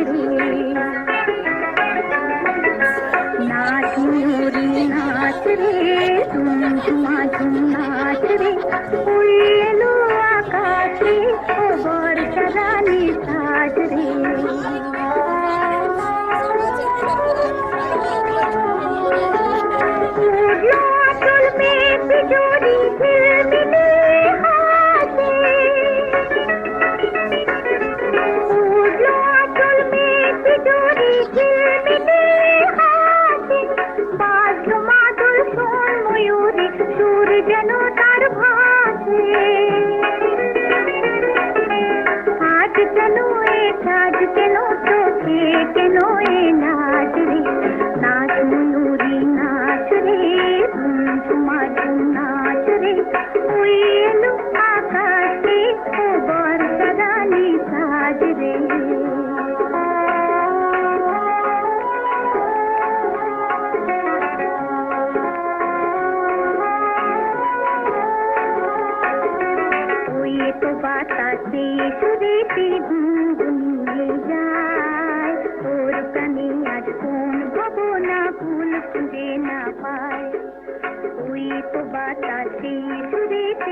রে, नाच मयूरी नाच रे, झुम झुमा झुम नाच रे, उड़ेलो आकाशे ओ बरसा रानी साज रे। उड़लो आंचल में तिजोरी झिलमिली हाथे, उड़लो आंचल में तिजोरी झिलमिली हाथे, बाजलो मादुर सोन मयूरी সুর যেন তার ভাসে, আজ কেন এ সাজ কেন চোখে কেন এ নাচ রে, নাচ ময়ূরী নাচ রে, ঝুম ঝুমা ঝুম নাচ রে, উড়ে এলো আকাশে ও বর্ষা রানী সাজ রে। तो বাতাসে সুরেতে গুনগুনিয়ে যায়, তোর প্রাণে আজ কোন ভাবনা ফুল খুঁজে না পায়। ওই তো বাতাসে সুরেতে